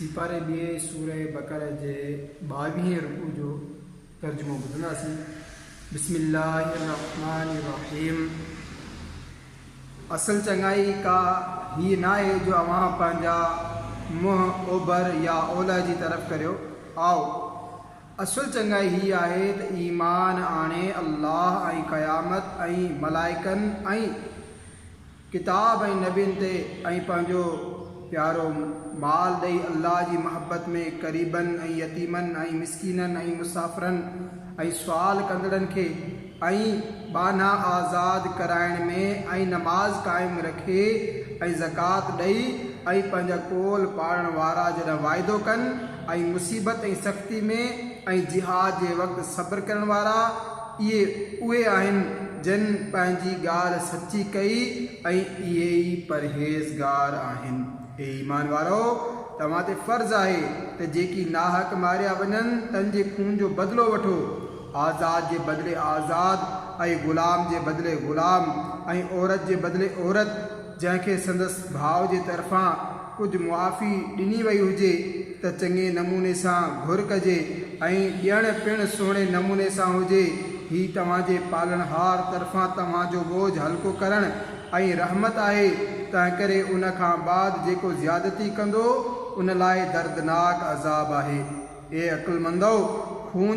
सिपारे ॿिए सूरह बक़रा जे 22 रुकू जो तर्जुमो ॿुधंदासीं। बिस्मिल्लाहिर्रहमानिर्रहीम। असल चङाई का ही ना आहे जो अवां पंहिंजा मुंहुं ओभर या ओलह जी तरफ़ करियो। आओ, असल चङाई ही आहे त ईमान आणे अल्लाह ऐं क़यामत ऐं मलाइकनि ऐं किताब ऐं नबियुनि ते ऐं पंहिंजो प्यारो माल ॾेई अल्लाह जी महबत में क़रीबनि ऐं यतीमनि ऐं मिसकीननि ऐं मुसाफ़िरनि ऐं सुवाल कंदड़नि खे ऐं बाना आज़ाद कराइण में ऐं नमाज़ क़ाइमु रखे ऐं ज़कात ॾेई ऐं पंहिंजा कोल पाड़ण वारा जॾहिं वाइदो कनि ऐं मुसीबत ऐं सख़्ती में ऐं जिहाद जे वक़्तु सब्र करण वारा, इहे उहे आहिनि जिन पंहिंजी ॻाल्हि सची कई ऐं इहे ई परहेज़गार आहिनि। हे ईमान वारो, तव्हां ते फ़र्ज़ु आहे त जेकी नाहक मारिया वञनि तन जे खून जो बदिलो वठो। आज़ाद जे बदिले आज़ाद ऐं ग़ुलाम जे बदिले ग़ुलाम ऐं औरत जे बदिले औरत जंहिंखे संदसि भाउ जे तरफ़ां कुझु मुआफ़ी ॾिनी वई हुजे त चङे नमूने सां घुर कजे ऐं ॾियणु पिणु सुहिणे नमूने सां हुजे। ही तव्हांजे पालनहार तरफ़ां तव्हांजो बोझ हल्को करणु ऐं रहमत आहे। तंहिं करे उन खां बाद जेको ज़्यादती कंदो उन लाइ दर्दनाक अज़ाब आहे। ए अक़ुलमंदो, खून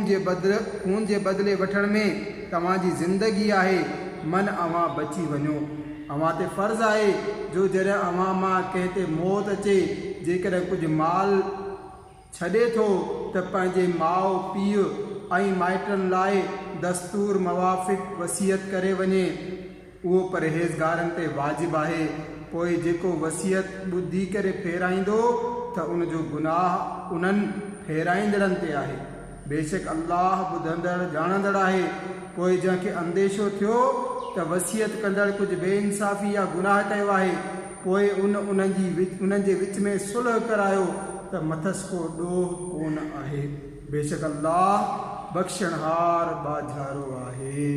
जे बदिले वठण में तव्हांजी ज़िंदगी आहे। मन अवां बची वञो। अवां ते फ़र्ज़ु आहे जो जॾहिं अवां मां कंहिं ते मौत अचे, जेकॾहिं कुझु माल छॾे थो त पंहिंजे माउ पीउ ऐं माइटनि लाइ दस्तूर मुवाफ़िक़ वसियत करे वञे। उहो परहेज़गारनि ते वाजिबु आहे। पोइ जेको वसियत ॿुधी करे फेराईंदो त उनजो गुनाह उन्हनि फेराईंदड़नि ते आहे। बेशक अल्लाह ॿुधंदड़ ॼाणंदड़ आहे। पोइ जंहिंखे अंदेशो थियो त वसियत कंदड़ कुझु बेइंसाफ़ी या गुनाह कयो आहे, पोइ उन्हनि जे विच में सुलह करायो त मथसि को ॾोह कोन आहे। बेशक अल्लाह बख़्शणहार बाझारो आहे।